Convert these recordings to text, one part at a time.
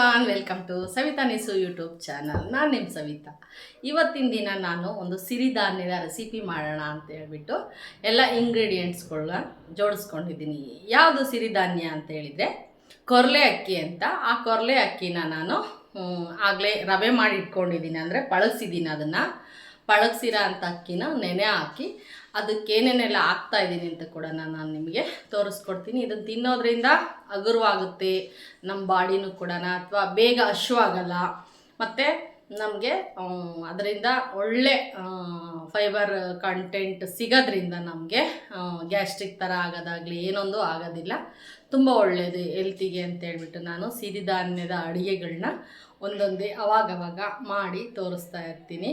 Everyone, welcome to Savita ನಿಸು YouTube channel. ನಾನು ನಿಮ್ಮ ಸವಿತಾ. ಇವತ್ತಿನ ದಿನ ನಾನು ಒಂದು ಸಿರಿಧಾನ್ಯದ ರೆಸಿಪಿ ಮಾಡೋಣ ಅಂತ ಹೇಳ್ಬಿಟ್ಟು ಎಲ್ಲ ಇಂಗ್ರೀಡಿಯೆಂಟ್ಸ್ಗಳನ್ನ ಜೋಡಿಸ್ಕೊಂಡಿದ್ದೀನಿ. ಯಾವುದು ಸಿರಿಧಾನ್ಯ ಅಂತ ಹೇಳಿದರೆ ಕೊರಲೆ ಅಕ್ಕಿ ಅಂತ. ಆ ಕೊರಲೆ ಅಕ್ಕಿನ ನಾನು ಆಗಲೇ ರವೆ ಮಾಡಿ ಇಟ್ಕೊಂಡಿದ್ದೀನಿ, ಅಂದರೆ ಪಳಗಿಸಿದ್ದೀನಿ. ಅದನ್ನು ಪಳಗಿಸಿರೋ ಅಂಥ ಅಕ್ಕಿನ ನೆನೆ ಹಾಕಿ ಅದಕ್ಕೆ ಏನೇನೆಲ್ಲ ಹಾಕ್ತಾಯಿದ್ದೀನಿ ಅಂತ ಕೂಡ ನಾನು ನಿಮಗೆ ತೋರಿಸ್ಕೊಡ್ತೀನಿ. ಇದನ್ನು ತಿನ್ನೋದ್ರಿಂದ ಹಗುರವಾಗುತ್ತೆ ನಮ್ಮ ಬಾಡಿನೂ ಕೂಡ, ಅಥವಾ ಬೇಗ ಹಶ್ವಾಗಲ್ಲ, ಮತ್ತು ನಮಗೆ ಅದರಿಂದ ಒಳ್ಳೆ ಫೈಬರ್ ಕಂಟೆಂಟ್ ಸಿಗೋದ್ರಿಂದ ನಮಗೆ ಗ್ಯಾಸ್ಟ್ರಿಕ್ ಥರ ಆಗೋದಾಗಲಿ ಏನೊಂದು ಆಗೋದಿಲ್ಲ. ತುಂಬ ಒಳ್ಳೆಯದು ಹೆಲ್ತಿಗೆ ಅಂತೇಳ್ಬಿಟ್ಟು ನಾನು ಸಿರಿಧಾನ್ಯದ ಅಡುಗೆಗಳನ್ನ ಒಂದೊಂದೇ ಅವಾಗವಾಗ ಮಾಡಿ ತೋರಿಸ್ತಾ ಇರ್ತೀನಿ.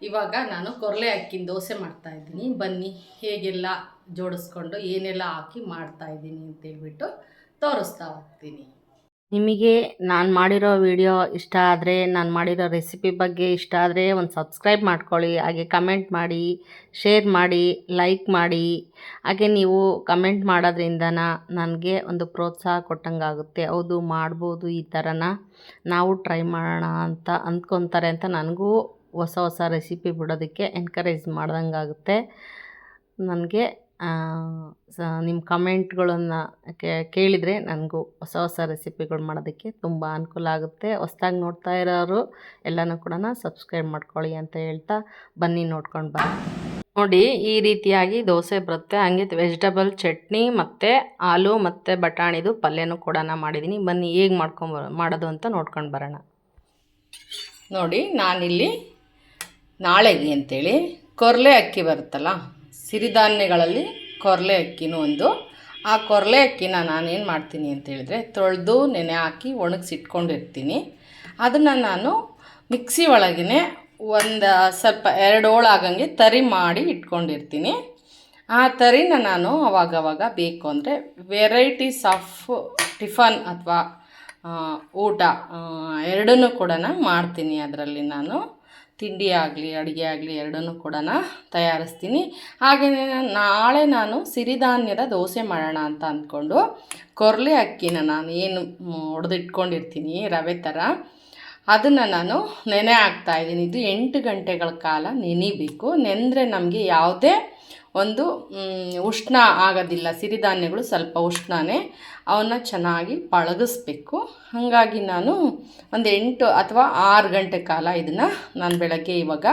ಇವಾಗ ನಾನು ಕೊರಲೆ ಅಕ್ಕಿನ ದೋಸೆ ಮಾಡ್ತಾಯಿದ್ದೀನಿ. ಬನ್ನಿ ಹೇಗೆಲ್ಲ ಜೋಡಿಸ್ಕೊಂಡು ಏನೆಲ್ಲ ಹಾಕಿ ಮಾಡ್ತಾಯಿದ್ದೀನಿ ಅಂತೇಳ್ಬಿಟ್ಟು ತೋರಿಸ್ತಾ ಹೋಗ್ತೀನಿ. ನಿಮಗೆ ನಾನು ಮಾಡಿರೋ ವಿಡಿಯೋ ಇಷ್ಟ ಆದರೆ, ನಾನು ಮಾಡಿರೋ ರೆಸಿಪಿ ಬಗ್ಗೆ ಇಷ್ಟ ಆದರೆ ಒಂದು ಸಬ್ಸ್ಕ್ರೈಬ್ ಮಾಡ್ಕೊಳ್ಳಿ. ಹಾಗೆ ಕಮೆಂಟ್ ಮಾಡಿ, ಶೇರ್ ಮಾಡಿ, ಲೈಕ್ ಮಾಡಿ. ಹಾಗೆ ನೀವು ಕಮೆಂಟ್ ಮಾಡೋದ್ರಿಂದ ನನಗೆ ಒಂದು ಪ್ರೋತ್ಸಾಹ ಕೊಟ್ಟಂಗಾಗುತ್ತೆ. ಹೌದು, ಮಾಡ್ಬೋದು, ಈ ಥರನ ನಾವು ಟ್ರೈ ಮಾಡೋಣ ಅಂತ ಅಂದ್ಕೊತಾರೆ ಅಂತ ನನಗೂ ಹೊಸ ಹೊಸ ರೆಸಿಪಿ ಬಿಡೋದಕ್ಕೆ ಎನ್ಕರೇಜ್ ಮಾಡ್ದಂಗಾಗುತ್ತೆ. ನನಗೆ ನಿಮ್ಮ ಕಮೆಂಟ್ಗಳನ್ನು ಕೇಳಿದರೆ ನನಗೂ ಹೊಸ ಹೊಸ ರೆಸಿಪಿಗಳು ಮಾಡೋದಕ್ಕೆ ತುಂಬ ಅನುಕೂಲ ಆಗುತ್ತೆ. ಹೊಸ್ದಾಗಿ ನೋಡ್ತಾ ಇರೋರು ಎಲ್ಲನೂ ಕೂಡ ಸಬ್ಸ್ಕ್ರೈಬ್ ಮಾಡ್ಕೊಳ್ಳಿ ಅಂತ ಹೇಳ್ತಾ ಬನ್ನಿ ನೋಡ್ಕೊಂಡು ನೋಡಿ. ಈ ರೀತಿಯಾಗಿ ದೋಸೆ ಬರುತ್ತೆ. ಹಾಗೆ ವೆಜಿಟಬಲ್ ಚಟ್ನಿ ಮತ್ತು ಆಲೂ ಮತ್ತು ಬಟಾಣಿದು ಪಲ್ಯನೂ ಕೂಡ ಮಾಡಿದ್ದೀನಿ. ಬನ್ನಿ ಹೇಗೆ ಮಾಡೋದು ಅಂತ ನೋಡ್ಕೊಂಡು ಬರೋಣ. ನೋಡಿ, ನಾನಿಲ್ಲಿ ನಾಳೆಗೆ ಅಂತೇಳಿ ಕೊರಲೆ ಅಕ್ಕಿ ಬರುತ್ತಲ್ಲ, ಸಿರಿಧಾನ್ಯಗಳಲ್ಲಿ ಕೊರಲೆ ಅಕ್ಕಿನೂ ಒಂದು. ಆ ಕೊರಲೆ ಅಕ್ಕಿನ ನಾನೇನು ಮಾಡ್ತೀನಿ ಅಂತೇಳಿದರೆ ತೊಳೆದು ನೆನೆ ಹಾಕಿ ಒಣಗಿಸಿಟ್ಕೊಂಡಿರ್ತೀನಿ. ಅದನ್ನು ನಾನು ಮಿಕ್ಸಿ ಒಳಗೆ ಒಂದು ಸ್ವಲ್ಪ 2 ಹೋಳಾಗಂಗೆ ತರಿ ಮಾಡಿ ಇಟ್ಕೊಂಡಿರ್ತೀನಿ. ಆ ತರಿನ ನಾನು ಅವಾಗವಾಗ ಬೇಕು ಅಂದರೆ ವೆರೈಟೀಸ್ ಆಫ್ ಟಿಫನ್ ಅಥವಾ ಊಟ ಎರಡನ್ನೂ ಕೂಡ ಮಾಡ್ತೀನಿ. ಅದರಲ್ಲಿ ನಾನು ತಿಂಡಿ ಆಗಲಿ ಅಡುಗೆ ಆಗಲಿ ಎರಡನ್ನೂ ಕೂಡ ತಯಾರಿಸ್ತೀನಿ. ಹಾಗೆಯೇ ನಾಳೆ ನಾನು ಸಿರಿಧಾನ್ಯದ ದೋಸೆ ಮಾಡೋಣ ಅಂತ ಅಂದ್ಕೊಂಡು ಕೊರಲೆ ಅಕ್ಕಿನ ನಾನು ಏನು ಹೊಡೆದಿಟ್ಕೊಂಡಿರ್ತೀನಿ ರವೆ ಥರ, ಅದನ್ನು ನಾನು ನೆನೆ ಹಾಕ್ತಾಯಿದ್ದೀನಿ. ಇದು 8 ಗಂಟೆಗಳ ಕಾಲ ನೆನಿಬೇಕು. ನೆಂದರೆ ನಮಗೆ ಯಾವುದೇ ಒಂದು ಉಷ್ಣ ಆಗೋದಿಲ್ಲ. ಸಿರಿಧಾನ್ಯಗಳು ಸ್ವಲ್ಪ ಉಷ್ಣನೇ, ಅವನ್ನ ಚೆನ್ನಾಗಿ ಪಳಗಿಸ್ಬೇಕು. ಹಾಗಾಗಿ ನಾನು ಒಂದು 8 ಅಥವಾ 6 ಗಂಟೆ ಕಾಲ ಇದನ್ನು ನಾನು ಬೆಳಗ್ಗೆ, ಇವಾಗ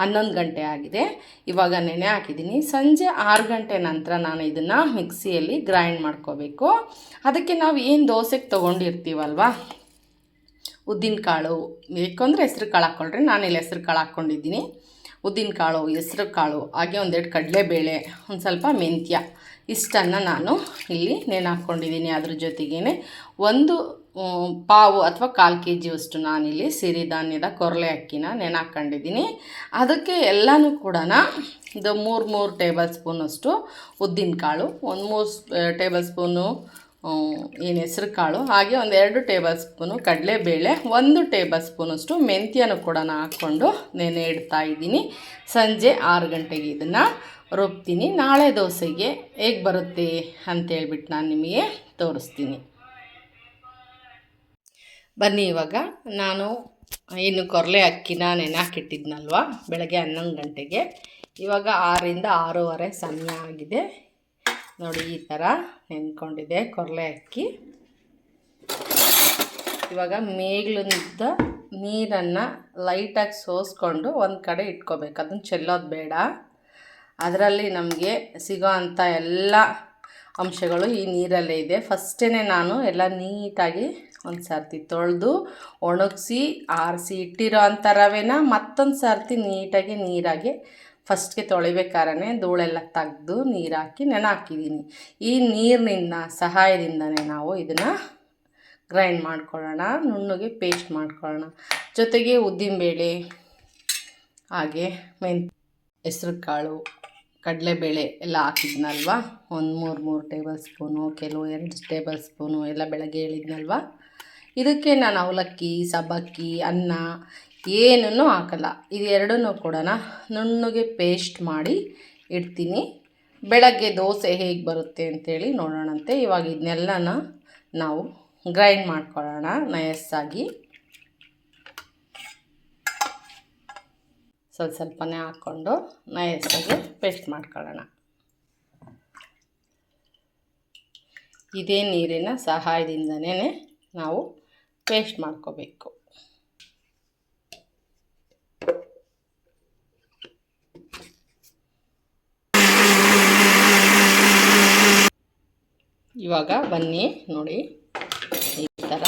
11 ಗಂಟೆ ಆಗಿದೆ, ಇವಾಗ ನೆನೆ ಹಾಕಿದ್ದೀನಿ. ಸಂಜೆ 6 ಗಂಟೆ ನಂತರ ನಾನು ಇದನ್ನು ಮಿಕ್ಸಿಯಲ್ಲಿ ಗ್ರೈಂಡ್ ಮಾಡ್ಕೋಬೇಕು. ಅದಕ್ಕೆ ನಾವು ಏನು ದೋಸೆಗೆ ತೊಗೊಂಡಿರ್ತೀವಲ್ವ, ಉದ್ದಿನ ಕಾಳು ಬೇಕಂದರೆ ಹೆಸ್ರು ಕಾಳು ಹಾಕ್ಕೊಳ್ರಿ. ನಾನಿಲ್ಲಿ ಹೆಸ್ರು ಕಾಳು ಹಾಕ್ಕೊಂಡಿದ್ದೀನಿ. ಉದ್ದಿನ ಕಾಳು, ಹೆಸ್ರು ಕಾಳು, ಹಾಗೆ 1-2 ಕಡಲೆಬೇಳೆ, ಒಂದು ಸ್ವಲ್ಪ ಮೆಂತ್ಯ, ಇಷ್ಟನ್ನು ನಾನು ಇಲ್ಲಿ ನೆನೆ ಹಾಕ್ಕೊಂಡಿದ್ದೀನಿ. ಅದ್ರ ಜೊತೆಗೇ 1 ಪಾವು ಅಥವಾ 1/4 kg ನಾನಿಲ್ಲಿ ಸಿರಿಧಾನ್ಯದ ಕೊರಲೆ ಅಕ್ಕಿನ ನೆನೆ ಹಾಕ್ಕೊಂಡಿದ್ದೀನಿ. ಅದಕ್ಕೆ ಎಲ್ಲನೂ ಕೂಡ ಇದು 3 ಟೇಬಲ್ ಸ್ಪೂನಷ್ಟು ಉದ್ದಿನ ಕಾಳು, 3 ಟೇಬಲ್ ಸ್ಪೂನು ಏನು ಹೆಸ್ರು ಕಾಳು, ಹಾಗೆ 2 ಟೇಬಲ್ ಸ್ಪೂನು ಕಡಲೆಬೇಳೆ, 1 ಟೇಬಲ್ ಸ್ಪೂನಷ್ಟು ಮೆಂತ್ಯನೂ ಕೂಡ ಹಾಕ್ಕೊಂಡು ನೆನೆ ಇಡ್ತಾ ಇದ್ದೀನಿ. ಸಂಜೆ 6 ಗಂಟೆಗೆ ಇದನ್ನು ರುಬ್ತೀನಿ. ನಾಳೆ ದೋಸೆಗೆ ಹೇಗೆ ಬರುತ್ತೆ ಅಂತೇಳ್ಬಿಟ್ಟು ನಾನು ನಿಮಗೆ ತೋರಿಸ್ತೀನಿ. ಬನ್ನಿ, ಇವಾಗ ನಾನು ಏನು ಕೊರಲೆ ಅಕ್ಕಿನ ನೆನೆ ಹಾಕಿಟ್ಟಿದ್ನಲ್ವ ಬೆಳಗ್ಗೆ 11 ಗಂಟೆಗೆ, ಇವಾಗ 6ರಿಂದ 6:30 ಸಮಯ ಆಗಿದೆ. ನೋಡಿ, ಈ ಥರ ನೆನ್ಕೊಂಡಿದೆ ಕೊರಲೆ ಅಕ್ಕಿ. ಇವಾಗ ಮೇಲಿಂದ ನೀರನ್ನು ಲೈಟಾಗಿ ಸೋಸ್ಕೊಂಡು ಒಂದು ಕಡೆ ಇಟ್ಕೋಬೇಕು. ಅದನ್ನು ಚೆಲ್ಲೋದು ಬೇಡ. ಅದರಲ್ಲಿ ನಮಗೆ ಸಿಗೋ ಅಂಥ ಎಲ್ಲ ಅಂಶಗಳು ಈ ನೀರಲ್ಲೇ ಇದೆ. ಫಸ್ಟೇ ನಾನು ಎಲ್ಲ ನೀಟಾಗಿ ಒಂದು ಸರ್ತಿ ತೊಳೆದು ಒಣಗಿಸಿ ಆರಿಸಿ ಇಟ್ಟಿರೋ ಅಂಥ ರವೆನ ಮತ್ತೊಂದು ಸರ್ತಿ ನೀಟಾಗಿ ನೀರಾಗಿ ಫಸ್ಟ್ಗೆ ತೊಳಿಬೇಕಾದ್ರೆ ಧೂಳೆಲ್ಲ ತೆಗೆದು ನೀರು ಹಾಕಿ ನೆನೆ ಹಾಕಿದ್ದೀನಿ. ಈ ನೀರಿನ ಸಹಾಯದಿಂದನೇ ನಾವು ಇದನ್ನು ಗ್ರೈಂಡ್ ಮಾಡ್ಕೊಳ್ಳೋಣ, ನುಣ್ಣಗೆ ಪೇಸ್ಟ್ ಮಾಡ್ಕೊಳ್ಳೋಣ. ಜೊತೆಗೆ ಉದ್ದಿನಬೇಳೆ, ಹಾಗೆ ಹೆಸ್ರು ಕಾಳು, ಕಡಲೆಬೇಳೆ ಎಲ್ಲ ಹಾಕಿದ್ನಲ್ವ, ಒಂದು 3 ಟೇಬಲ್ ಸ್ಪೂನು, ಕೆಲವು 2 ಟೇಬಲ್ ಸ್ಪೂನು ಎಲ್ಲ ಬೆಳಗ್ಗೆ ಹೇಳಿದ್ನಲ್ವ. ಇದಕ್ಕೆ ನಾನು ಅವಲಕ್ಕಿ, ಸಬ್ಬಕ್ಕಿ, ಅನ್ನ ಏನೂ ಹಾಕಲ್ಲ. ಇದೆರಡನ್ನೂ ಕೂಡ ನುಣ್ಣಗೆ ಪೇಸ್ಟ್ ಮಾಡಿ ಇಡ್ತೀನಿ. ಬೆಳಗ್ಗೆ ದೋಸೆ ಹೇಗೆ ಬರುತ್ತೆ ಅಂತೇಳಿ ನೋಡೋಣಂತೆ. ಇವಾಗ ಇದನ್ನೆಲ್ಲನ ನಾವು ಗ್ರೈಂಡ್ ಮಾಡ್ಕೊಳ್ಳೋಣ ನಯಸ್ಸಾಗಿ. ಸ್ವಲ್ಪನೇ ಹಾಕ್ಕೊಂಡು ನಯಸ್ಸಾಗಿ ಪೇಸ್ಟ್ ಮಾಡ್ಕೊಳ್ಳೋಣ. ಇದೇ ನೀರಿನ ಸಹಾಯದಿಂದನೇ ನಾವು ಪೇಸ್ಟ್ ಮಾಡ್ಕೋಬೇಕು. ಇವಾಗ ಬನ್ನಿ ನೋಡಿ, ಈ ಥರ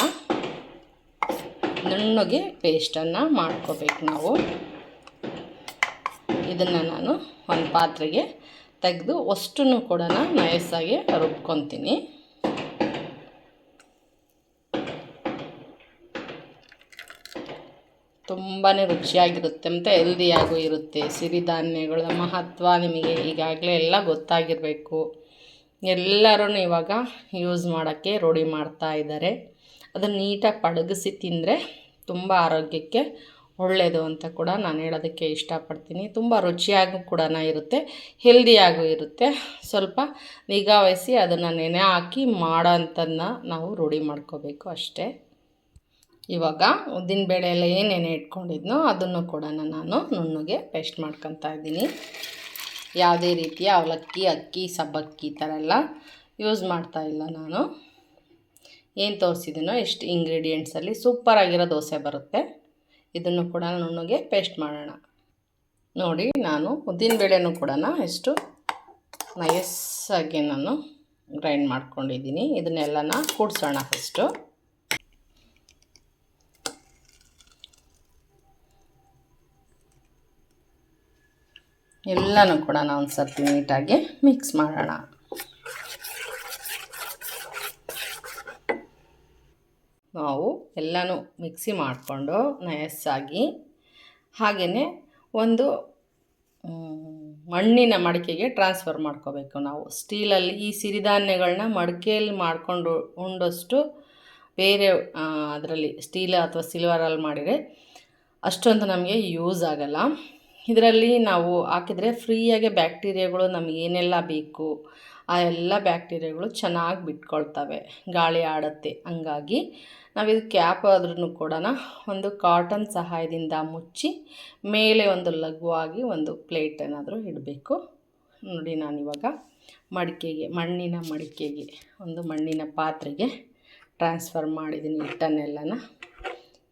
ನುಣ್ಣಗೆ ಪೇಸ್ಟನ್ನು ಮಾಡ್ಕೋಬೇಕು ನಾವು. ಇದನ್ನು ನಾನು ಒಂದು ಪಾತ್ರೆಗೆ ತೆಗೆದು ಅಷ್ಟನ್ನು ಕೂಡ ನಯಸ್ಸಾಗಿ ರುಬ್ಕೊತೀನಿ. ತುಂಬಾ ರುಚಿಯಾಗಿರುತ್ತೆ ಮತ್ತು ಹೆಲ್ದಿಯಾಗೂ ಇರುತ್ತೆ. ಸಿರಿಧಾನ್ಯಗಳ ಮಹತ್ವ ನಿಮಗೆ ಈಗಾಗಲೇ ಎಲ್ಲ ಗೊತ್ತಾಗಿರಬೇಕು. ಎಲ್ಲರೂ ಇವಾಗ ಯೂಸ್ ಮಾಡೋಕ್ಕೆ ರೂಢಿ ಮಾಡ್ತಾ ಇದ್ದಾರೆ. ಅದನ್ನು ನೀಟಾಗಿ ಪಳಗಿಸಿ ತಿಂದರೆ ತುಂಬ ಆರೋಗ್ಯಕ್ಕೆ ಒಳ್ಳೆಯದು ಅಂತ ಕೂಡ ನಾನು ಹೇಳೋದಕ್ಕೆ ಇಷ್ಟಪಡ್ತೀನಿ. ತುಂಬ ರುಚಿಯಾಗೂ ಕೂಡ ಇರುತ್ತೆ, ಹೆಲ್ದಿಯಾಗೂ ಇರುತ್ತೆ. ಸ್ವಲ್ಪ ನಿಗಾ ವಹಿಸಿ ಅದನ್ನು ನೆನೆ ಹಾಕಿ ಮಾಡೋ ಅಂಥದ್ದನ್ನ ನಾವು ರೂಢಿ ಮಾಡ್ಕೋಬೇಕು ಅಷ್ಟೇ. ಇವಾಗ ಉದ್ದಿನಬೇಳೆ ಎಲ್ಲ ಏನೇನು ಇಟ್ಕೊಂಡಿದ್ನೋ ಅದನ್ನು ಕೂಡ ನಾನು ನುಣ್ಣಗೆ ಪೇಸ್ಟ್ ಮಾಡ್ಕೊತಾ ಇದ್ದೀನಿ. ಯಾವುದೇ ರೀತಿಯ ಅವಲಕ್ಕಿ, ಅಕ್ಕಿ, ಸಬ್ಬಕ್ಕಿ ಈ ಥರ ಎಲ್ಲ ಯೂಸ್ ಮಾಡ್ತಾಯಿಲ್ಲ ನಾನು. ಏನು ತೋರಿಸಿದ್ದೀನೋ ಎಷ್ಟು ಇಂಗ್ರೀಡಿಯೆಂಟ್ಸಲ್ಲಿ ಸೂಪರಾಗಿರೋ ದೋಸೆ ಬರುತ್ತೆ. ಇದನ್ನು ಕೂಡ ನುಣ್ಣಗೆ ಪೇಸ್ಟ್ ಮಾಡೋಣ. ನೋಡಿ, ನಾನು ಉದ್ದಿನಬೇಳೆನೂ ಕೂಡ ಎಷ್ಟು ನಯಸ್ಸಾಗಿ ನಾನು ಗ್ರೈಂಡ್ ಮಾಡ್ಕೊಂಡಿದ್ದೀನಿ. ಇದನ್ನೆಲ್ಲನ ಕೂಡಿಸೋಣ ಫಸ್ಟು. ಎಲ್ಲನೂ ಕೂಡ ನಾವು ಒಂದು ಸರ್ತಿ ನೀಟಾಗಿ ಮಿಕ್ಸ್ ಮಾಡೋಣ. ನಾವು ಎಲ್ಲನೂ ಮಿಕ್ಸಿ ಮಾಡಿಕೊಂಡು ನಯಸ್ಸಾಗಿ ಹಾಗೆಯೇ ಒಂದು ಮಣ್ಣಿನ ಮಡಿಕೆಗೆ ಟ್ರಾನ್ಸ್ಫರ್ ಮಾಡ್ಕೋಬೇಕು ನಾವು. ಸ್ಟೀಲಲ್ಲಿ ಈ ಸಿರಿಧಾನ್ಯಗಳನ್ನ ಮಡಿಕೆಯಲ್ಲಿ ಮಾಡಿಕೊಂಡು ಉಂಡಷ್ಟು ಬೇರೆ ಅದರಲ್ಲಿ ಸ್ಟೀಲ್ ಅಥವಾ ಸಿಲ್ವರಲ್ಲಿ ಮಾಡಿದರೆ ಅಷ್ಟೊಂದು ನಮಗೆ ಯೂಸ್ ಆಗೋಲ್ಲ. ಇದರಲ್ಲಿ ನಾವು ಹಾಕಿದರೆ ಫ್ರೀಯಾಗಿ ಬ್ಯಾಕ್ಟೀರಿಯಾಗಳು ನಮಗೇನೆಲ್ಲ ಬೇಕು ಆ ಎಲ್ಲ ಬ್ಯಾಕ್ಟೀರಿಯಾಗಳು ಚೆನ್ನಾಗಿ ಬಿಟ್ಕೊಳ್ತವೆ, ಗಾಳಿ ಆಡುತ್ತೆ. ಹಂಗಾಗಿ ನಾವಿದು ಕ್ಯಾಪ್ ಆದ್ರೂ ಕೂಡ ಒಂದು ಕಾಟನ್ ಸಹಾಯದಿಂದ ಮುಚ್ಚಿ ಮೇಲೆ ಒಂದು ಲಘುವಾಗಿ ಒಂದು ಪ್ಲೇಟ್ ಏನಾದರೂ ಇಡಬೇಕು. ನೋಡಿ, ನಾನಿವಾಗ ಮಣ್ಣಿನ ಮಡಿಕೆಗೆ ಒಂದು ಮಣ್ಣಿನ ಪಾತ್ರೆಗೆ ಟ್ರಾನ್ಸ್ಫರ್ ಮಾಡಿದ್ದೀನಿ. ಹಿಟ್ಟನ್ನೆಲ್ಲನ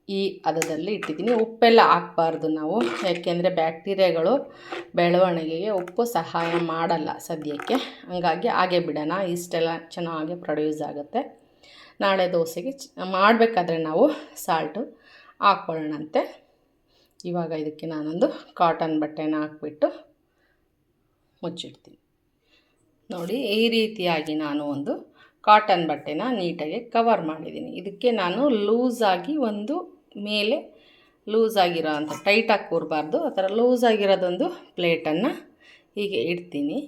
ಈ ಹದದಲ್ಲಿ ಇಟ್ಟಿದ್ದೀನಿ. ಉಪ್ಪೆಲ್ಲ ಹಾಕಬಾರ್ದು ನಾವು, ಯಾಕೆಂದರೆ ಬ್ಯಾಕ್ಟೀರಿಯಾಗಳು ಬೆಳವಣಿಗೆಗೆ ಉಪ್ಪು ಸಹಾಯ ಮಾಡಲ್ಲ ಸದ್ಯಕ್ಕೆ. ಹಂಗಾಗಿ ಹಾಗೆ ಬಿಡೋಣ. ಇಷ್ಟೆಲ್ಲ ಚೆನ್ನಾಗಿ ಪ್ರೊಡ್ಯೂಸ್ ಆಗುತ್ತೆ. ನಾಳೆ ದೋಸೆಗೆ ಮಾಡಬೇಕಾದ್ರೆ ನಾವು ಸಾಲ್ಟು ಹಾಕ್ಕೊಳ್ಳೋಣಂತೆ. ಇವಾಗ ಇದಕ್ಕೆ ನಾನೊಂದು ಕಾಟನ್ ಬಟ್ಟೆನ ಹಾಕ್ಬಿಟ್ಟು ಮುಚ್ಚಿಡ್ತೀನಿ. ನೋಡಿ, ಈ ರೀತಿಯಾಗಿ ನಾನು ಒಂದು ಕಾಟನ್ ಬಟ್ಟೆನ ನೀಟಾಗಿ ಕವರ್ ಮಾಡಿದ್ದೀನಿ. ಇದಕ್ಕೆ ನಾನು ಲೂಸಾಗಿ ಒಂದು ಮೇಲೆ ಲೂಸಾಗಿರೋ ಅಂಥ ಟೈಟಾಗಿ ಕೂರಬಾರ್ದು, ಆ ಥರ ಲೂಸಾಗಿರೋದೊಂದು ಪ್ಲೇಟನ್ನು ಹೀಗೆ ಇಡ್ತೀನಿ.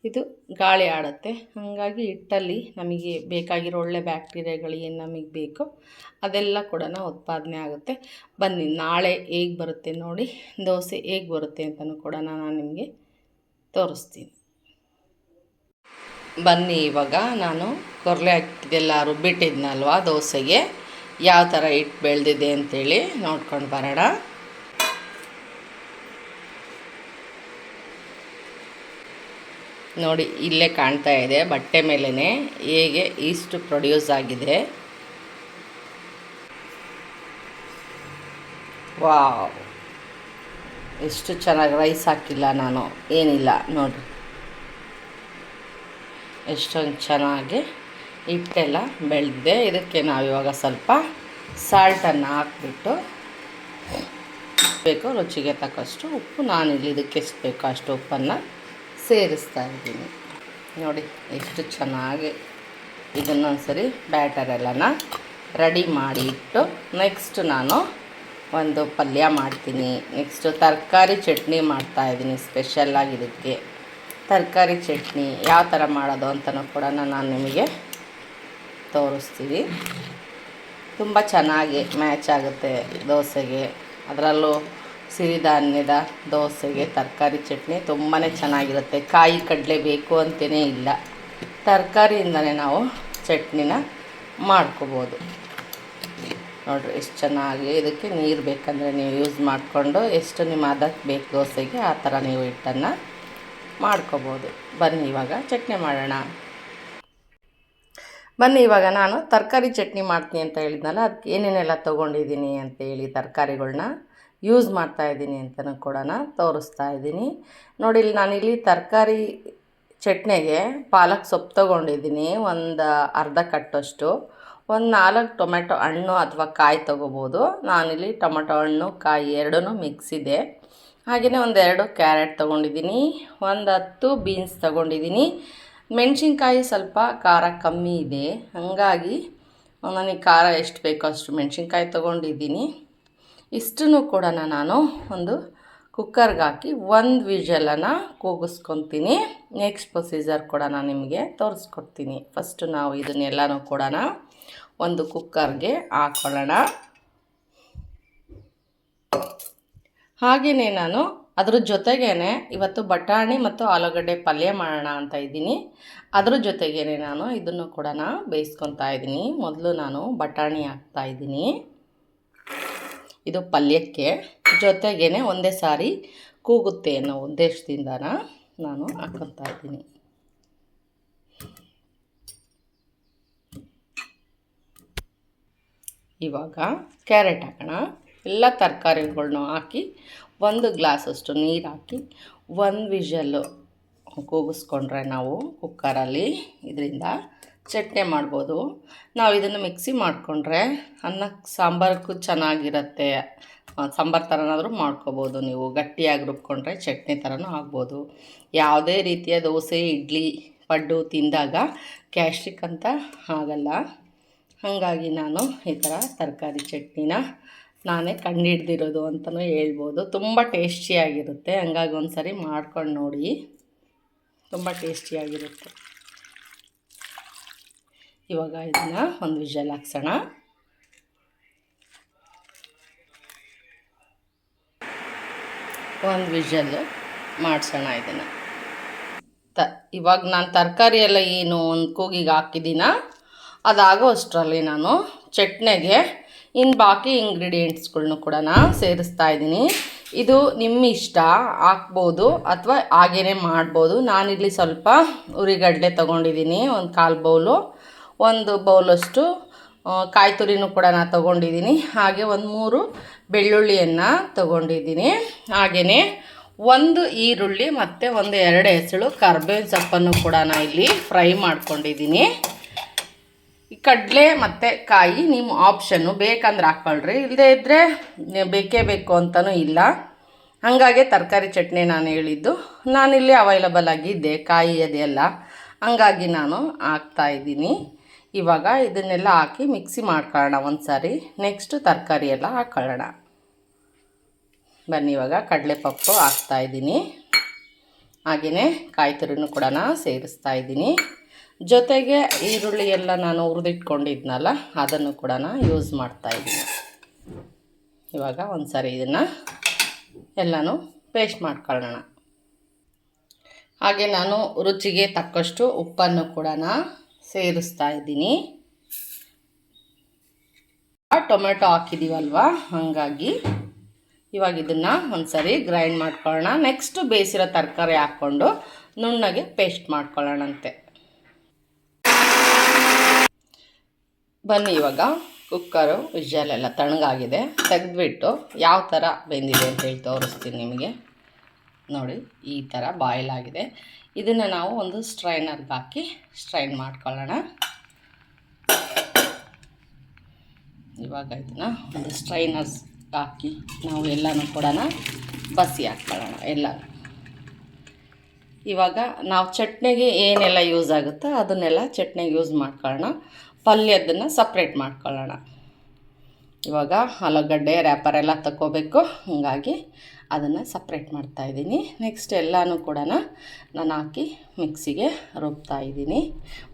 ಇದು ಗಾಳಿ ಆಡುತ್ತೆ, ಹಾಗಾಗಿ ಹಿಟ್ಟಲ್ಲಿ ನಮಗೆ ಬೇಕಾಗಿರೋ ಒಳ್ಳೆ ಬ್ಯಾಕ್ಟೀರಿಯಾಗಳು ಏನು ನಮಗೆ ಬೇಕೋ ಅದೆಲ್ಲ ಕೂಡ ಉತ್ಪಾದನೆ ಆಗುತ್ತೆ. ಬನ್ನಿ, ನಾಳೆ ಹೇಗೆ ಬರುತ್ತೆ ನೋಡಿ, ದೋಸೆ ಹೇಗೆ ಬರುತ್ತೆ ಅಂತಲೂ ಕೂಡ ನಾನು ನಿಮಗೆ ತೋರಿಸ್ತೀನಿ. ಬನ್ನಿ, ಇವಾಗ ನಾನು ಕೊರಲೆ ಅಕ್ಕಿದೆಲ್ಲ ರುಬ್ಬಿಟ್ಟಿದ್ನಲ್ವ ದೋಸೆಗೆ, ಯಾವ ಥರ ಹಿಟ್ಟು ಬೆಳೆದಿದೆ ಅಂಥೇಳಿ ನೋಡ್ಕೊಂಡು ಬರೋಣ. ನೋಡಿ, ಇಲ್ಲೇ ಕಾಣ್ತಾ ಇದೆ ಬಟ್ಟೆ ಮೇಲೇ ಹೇಗೆ ಈಸ್ಟ್ ಪ್ರೊಡ್ಯೂಸ್ ಆಗಿದೆ. ವಾವ್, ಎಷ್ಟು ಚೆನ್ನಾಗಿ ರೈಸ್ ಹಾಕಿಲ್ಲ ನಾನು, ಏನಿಲ್ಲ ನೋಡಿರಿ, ಎಷ್ಟೊಂದು ಚೆನ್ನಾಗಿ ಹಿಟ್ಟೆಲ್ಲ ಬೆಳೆದಿದೆ. ಇದಕ್ಕೆ ನಾವಿವಾಗ ಸ್ವಲ್ಪ ಸಾಲ್ಟನ್ನು ಹಾಕ್ಬಿಟ್ಟು ಬೇಕು ರುಚಿಗೆ ತಕ್ಕಷ್ಟು ಉಪ್ಪು, ನಾನಿಲ್ಲಿ ಇದಕ್ಕೆ ಎಷ್ಟು ಬೇಕೋ ಅಷ್ಟು ಉಪ್ಪನ್ನು ಸೇರಿಸ್ತಾ ಇದ್ದೀನಿ. ನೋಡಿ, ಎಷ್ಟು ಚೆನ್ನಾಗಿ ಇದನ್ನೊಂದ್ಸರಿ ಬ್ಯಾಟರೆಲ್ಲನ ರೆಡಿ ಮಾಡಿ ಇಟ್ಟು ನೆಕ್ಸ್ಟ್ ನಾನು ಒಂದು ಪಲ್ಯ ಮಾಡ್ತೀನಿ. ನೆಕ್ಸ್ಟು ತರಕಾರಿ ಚಟ್ನಿ ಮಾಡ್ತಾಯಿದ್ದೀನಿ. ಸ್ಪೆಷಲ್ಲಾಗಿ ಇದಕ್ಕೆ ತರಕಾರಿ ಚಟ್ನಿ ಯಾವ ಥರ ಮಾಡೋದು ಅಂತಲೂ ಕೂಡ ನಾನು ನಿಮಗೆ ತೋರಿಸ್ತೀನಿ. ತುಂಬ ಚೆನ್ನಾಗಿ ಮ್ಯಾಚ್ ಆಗುತ್ತೆ ದೋಸೆಗೆ. ಅದರಲ್ಲೂ ಸಿರಿಧಾನ್ಯದ ದೋಸೆಗೆ ತರಕಾರಿ ಚಟ್ನಿ ತುಂಬಾ ಚೆನ್ನಾಗಿರುತ್ತೆ. ಕಾಯಿ ಕಡಲೆ ಬೇಕು ಅಂತಲೇ ಇಲ್ಲ, ತರಕಾರಿಯಿಂದಲೇ ನಾವು ಚಟ್ನಿನ ಮಾಡ್ಕೋಬೋದು. ನೋಡಿರಿ ಎಷ್ಟು ಚೆನ್ನಾಗಿ. ಇದಕ್ಕೆ ನೀರು ಬೇಕಂದರೆ ನೀವು ಯೂಸ್ ಮಾಡಿಕೊಂಡು ಎಷ್ಟು ನಿಮ್ಮ ಅದಕ್ಕೆ ಬೇಕು ದೋಸೆಗೆ ಆ ಥರ ನೀವು ಹಿಟ್ಟನ್ನು ಮಾಡ್ಕೋಬೋದು. ಬನ್ನಿ ಇವಾಗ ಚಟ್ನಿ ಮಾಡೋಣ. ಬನ್ನಿ ಇವಾಗ ನಾನು ತರಕಾರಿ ಚಟ್ನಿ ಮಾಡ್ತೀನಿ ಅಂತ ಹೇಳಿದ್ನಲ್ಲ, ಅದಕ್ಕೆ ಏನೇನೆಲ್ಲ ತೊಗೊಂಡಿದ್ದೀನಿ ಅಂತೇಳಿ ತರಕಾರಿಗಳ್ನ ಯೂಸ್ ಮಾಡ್ತಾಯಿದ್ದೀನಿ ಅಂತಲೂ ಕೂಡ ತೋರಿಸ್ತಾ ಇದ್ದೀನಿ. ನೋಡಿ, ನಾನಿಲ್ಲಿ ತರಕಾರಿ ಚಟ್ನಿಗೆ ಪಾಲಕ್ ಸೊಪ್ಪು ತೊಗೊಂಡಿದ್ದೀನಿ, ಒಂದು ಅರ್ಧ ಕಟ್ಟಷ್ಟು. ಒಂದು 4 ಟೊಮೆಟೊ ಹಣ್ಣು ಅಥವಾ ಕಾಯಿ ತೊಗೋಬೋದು. ನಾನಿಲ್ಲಿ ಟೊಮೆಟೊ ಹಣ್ಣು ಕಾಯಿ ಎರಡೂ ಮಿಕ್ಸ್ ಇದೆ. ಹಾಗೆಯೇ ಒಂದು 2 ಕ್ಯಾರೆಟ್ ತೊಗೊಂಡಿದ್ದೀನಿ, ಒಂದು 10 ಬೀನ್ಸ್ ತೊಗೊಂಡಿದ್ದೀನಿ. ಮೆಣಸಿನ್ಕಾಯಿ ಸ್ವಲ್ಪ ಖಾರ ಕಮ್ಮಿ ಇದೆ, ಹಾಗಾಗಿ ನನಗೆ ಖಾರ ಎಷ್ಟು ಬೇಕೋ ಅಷ್ಟು ಮೆಣಸಿನ್ಕಾಯಿ ತೊಗೊಂಡಿದ್ದೀನಿ. ಇಷ್ಟನ್ನು ಕೂಡ ನಾನು ಒಂದು ಕುಕ್ಕರ್ಗೆ ಹಾಕಿ 1 ವಿಷಲನ್ನು ಕೂಗಿಸ್ಕೊತೀನಿ. ನೆಕ್ಸ್ಟ್ ಪ್ರೊಸೀಜರ್ ಕೂಡ ನಾನು ನಿಮಗೆ ತೋರಿಸ್ಕೊಡ್ತೀನಿ. ಫಸ್ಟು ನಾವು ಇದನ್ನೆಲ್ಲನೂ ಕೂಡ ಒಂದು ಕುಕ್ಕರ್ಗೆ ಹಾಕ್ಕೊಳ್ಳೋಣ. ಹಾಗೆಯೇ ನಾನು ಅದ್ರ ಜೊತೆಗೇ ಇವತ್ತು ಬಟಾಣಿ ಮತ್ತು ಆಲೂಗಡ್ಡೆ ಪಲ್ಯ ಮಾಡೋಣ ಅಂತ ಇದ್ದೀನಿ. ಅದ್ರ ಜೊತೆಗೇ ನಾನು ಇದನ್ನು ಕೂಡ ಬೇಯಿಸ್ಕೊತಾ ಇದ್ದೀನಿ. ಮೊದಲು ನಾನು ಬಟಾಣಿ ಹಾಕ್ತಾಯಿದ್ದೀನಿ, ಇದು ಪಲ್ಯಕ್ಕೆ. ಜೊತೆಗೇ ಒಂದೇ ಸಾರಿ ಕೂಗುತ್ತೆ ಅನ್ನೋ ಉದ್ದೇಶದಿಂದ ನಾನು ಹಾಕ್ಕೊತಾ ಇದ್ದೀನಿ. ಇವಾಗ ಕ್ಯಾರೆಟ್ ಹಾಕೋಣ. ಎಲ್ಲ ತರಕಾರಿಗಳ್ನ ಹಾಕಿ 1 ಗ್ಲಾಸಷ್ಟು ನೀರು ಹಾಕಿ 1 ವಿಷಲ್ಲು ಕೂಗಿಸ್ಕೊಂಡ್ರೆ ನಾವು ಕುಕ್ಕರಲ್ಲಿ ಇದರಿಂದ ಚಟ್ನಿ ಮಾಡ್ಬೋದು. ನಾವು ಇದನ್ನು ಮಿಕ್ಸಿ ಮಾಡಿಕೊಂಡ್ರೆ ಅನ್ನಕ್ಕೆ ಸಾಂಬಾರಕ್ಕೂ ಚೆನ್ನಾಗಿರುತ್ತೆ. ಸಾಂಬಾರು ಥರನಾದರೂ ಮಾಡ್ಕೋಬೋದು. ನೀವು ಗಟ್ಟಿಯಾಗಿ ರುಬ್ಕೊಂಡ್ರೆ ಚಟ್ನಿ ಥರನೂ ಆಗ್ಬೋದು. ಯಾವುದೇ ರೀತಿಯ ದೋಸೆ, ಇಡ್ಲಿ, ಪಡ್ಡು ತಿಂದಾಗ ಗ್ಯಾಸ್ಟ್ರಿಕ್ ಅಂತ ಆಗಲ್ಲ. ಹಾಗಾಗಿ ನಾನು ಈ ಥರ ತರಕಾರಿ ಚಟ್ನಿನ ನಾನೇ ಕಂಡುಹಿಡ್ದಿರೋದು ಅಂತಲೂ ಹೇಳ್ಬೋದು. ತುಂಬ ಟೇಸ್ಟಿಯಾಗಿರುತ್ತೆ. ಹಂಗಾಗಿ ಒಂದು ಸರಿ ಮಾಡ್ಕೊಂಡು ನೋಡಿ, ತುಂಬ ಟೇಸ್ಟಿಯಾಗಿರುತ್ತೆ. ಇವಾಗ ಇದನ್ನು ಒಂದು ವಿಷಲ್ ಹಾಕ್ಸೋಣ. ಒಂದು ವಿಷಲ್ಲು ಮಾಡಿಸೋಣ ಇದನ್ನು. ಇವಾಗ ನಾನು ತರಕಾರಿ ಎಲ್ಲ ಏನು ಒಂದು ಕೂಗಿಗೆ ಹಾಕಿದ್ದೀನ, ಅದಾಗೋ ಅಷ್ಟರಲ್ಲಿ ನಾನು ಚಟ್ನಿಗೆ ಇನ್ನು ಬಾಕಿ ಇಂಗ್ರೀಡಿಯೆಂಟ್ಸ್ಗಳ್ನು ಕೂಡ ಸೇರಿಸ್ತಾ ಇದ್ದೀನಿ. ಇದು ನಿಮ್ಮ ಇಷ್ಟ, ಹಾಕ್ಬೋದು ಅಥವಾ ಹಾಗೇ ಮಾಡ್ಬೋದು. ನಾನಿಲ್ಲಿ ಸ್ವಲ್ಪ ಉರಿಗಡಲೆ ತೊಗೊಂಡಿದ್ದೀನಿ, ಒಂದು 1/4 ಬೌಲು. 1 ಬೌಲಷ್ಟು ಕಾಯಿ ತುರಿನೂ ಕೂಡ ನಾನು ತೊಗೊಂಡಿದ್ದೀನಿ. ಹಾಗೆ ಒಂದು 3 ಬೆಳ್ಳುಳ್ಳಿಯನ್ನು ತೊಗೊಂಡಿದ್ದೀನಿ. ಹಾಗೆಯೇ 1 ಈರುಳ್ಳಿ ಮತ್ತು ಒಂದು 2 ಎಸಳು ಕರ್ಬೇವಿನ ಸೊಪ್ಪನ್ನು ಕೂಡ ನಾನು ಇಲ್ಲಿ ಫ್ರೈ ಮಾಡ್ಕೊಂಡಿದ್ದೀನಿ. ಈ ಕಡಲೆ ಮತ್ತು ಕಾಯಿ ನಿಮ್ಮ ಆಪ್ಷನ್ನು, ಬೇಕಂದ್ರೆ ಹಾಕ್ಕೊಳ್ರಿ, ಇಲ್ಲದೇ ಇದ್ದರೆ ಬೇಕೇ ಬೇಕು ಅಂತಲೂ ಇಲ್ಲ. ಹಾಗಾಗಿ ತರಕಾರಿ ಚಟ್ನಿ ನಾನು ಹೇಳಿದ್ದು, ನಾನಿಲ್ಲಿ ಅವೈಲಬಲ್ ಆಗಿದ್ದೆ ಕಾಯಿ ಅದೆಲ್ಲ, ಹಂಗಾಗಿ ನಾನು ಹಾಕ್ತಾಯಿದ್ದೀನಿ. ಇವಾಗ ಇದನ್ನೆಲ್ಲ ಹಾಕಿ ಮಿಕ್ಸಿ ಮಾಡ್ಕೊಳ್ಳೋಣ ಒಂದು ಸಾರಿ. ನೆಕ್ಸ್ಟ್ ತರಕಾರಿ ಎಲ್ಲ ಹಾಕ್ಕೊಳ್ಳೋಣ. ಬನ್ನಿ ಇವಾಗ ಕಡಲೆಪಪ್ಪು ಹಾಕ್ತಾಯಿದ್ದೀನಿ. ಹಾಗೆಯೇ ಕಾಯಿ ತುರಿನೂ ಕೂಡ ಸೇರಿಸ್ತಾ ಇದ್ದೀನಿ. ಜೊತೆಗೆ ಈರುಳ್ಳಿ ಎಲ್ಲ ನಾನು ಹುರಿದಿಟ್ಕೊಂಡಿದ್ನಲ್ಲ, ಅದನ್ನು ಕೂಡ ಯೂಸ್ ಮಾಡ್ತಾಯಿದ್ದೀನಿ. ಇವಾಗ ಒಂದು ಸಾರಿ ಇದನ್ನು ಎಲ್ಲನೂ ಪೇಸ್ಟ್ ಮಾಡ್ಕೊಳ್ಳೋಣ. ಹಾಗೆ ನಾನು ರುಚಿಗೆ ತಕ್ಕಷ್ಟು ಉಪ್ಪನ್ನು ಕೂಡ ಸೇರಿಸ್ತಾ ಇದ್ದೀನಿ. ಟೊಮೆಟೊ ಹಾಕಿದ್ದೀವಲ್ವ, ಹಾಗಾಗಿ ಇವಾಗ ಇದನ್ನು ಒಂದು ಸಾರಿ ಗ್ರೈಂಡ್ ಮಾಡ್ಕೊಳ್ಳೋಣ. ನೆಕ್ಸ್ಟು ಬೇಯಿಸಿರೋ ತರಕಾರಿ ಹಾಕ್ಕೊಂಡು ನುಣ್ಣಗೆ ಪೇಸ್ಟ್ ಮಾಡ್ಕೊಳ್ಳೋಣಂತೆ. ಬನ್ನಿ ಇವಾಗ ಕುಕ್ಕರು ವಿಷಲೆಲ್ಲ ತಣ್ಣಗಾಗಿದೆ, ತೆಗೆದ್ಬಿಟ್ಟು ಯಾವ ಥರ ಬೆಂದಿದೆ ಅಂತೇಳಿ ತೋರಿಸ್ತೀನಿ ನಿಮಗೆ. ನೋಡಿ, ಈ ಥರ ಬಾಯ್ಲ್ ಆಗಿದೆ. ಇದನ್ನು ನಾವು ಒಂದು ಸ್ಟ್ರೈನರ್ಗೆ ಹಾಕಿ ಸ್ಟ್ರೈನ್ ಮಾಡ್ಕೊಳ್ಳೋಣ. ಇವಾಗ ಇದನ್ನು ಒಂದು ಸ್ಟ್ರೈನರ್ಸ್ ಹಾಕಿ ನಾವು ಎಲ್ಲನೂ ಕೂಡ ಬಸಿ ಹಾಕ್ಕೊಳ್ಳೋಣ ಎಲ್ಲ. ಇವಾಗ ನಾವು ಚಟ್ನಿಗೆ ಏನೆಲ್ಲ ಯೂಸ್ ಆಗುತ್ತೋ ಅದನ್ನೆಲ್ಲ ಚಟ್ನಿಗೆ ಯೂಸ್ ಮಾಡ್ಕೊಳ್ಳೋಣ. ಪಲ್ಯದನ್ನು ಸಪ್ರೇಟ್ ಮಾಡ್ಕೊಳ್ಳೋಣ. ಇವಾಗ ಆಲೂಗಡ್ಡೆ ರ್ಯಾಪರ್ ಎಲ್ಲ ತಗೋಬೇಕು, ಹಾಗಾಗಿ ಅದನ್ನು ಸಪ್ರೇಟ್ ಮಾಡ್ತಾಯಿದ್ದೀನಿ. ನೆಕ್ಸ್ಟ್ ಎಲ್ಲನೂ ಕೂಡ ನಾನು ಹಾಕಿ ಮಿಕ್ಸಿಗೆ ರುಬ್ತಾಯಿದ್ದೀನಿ.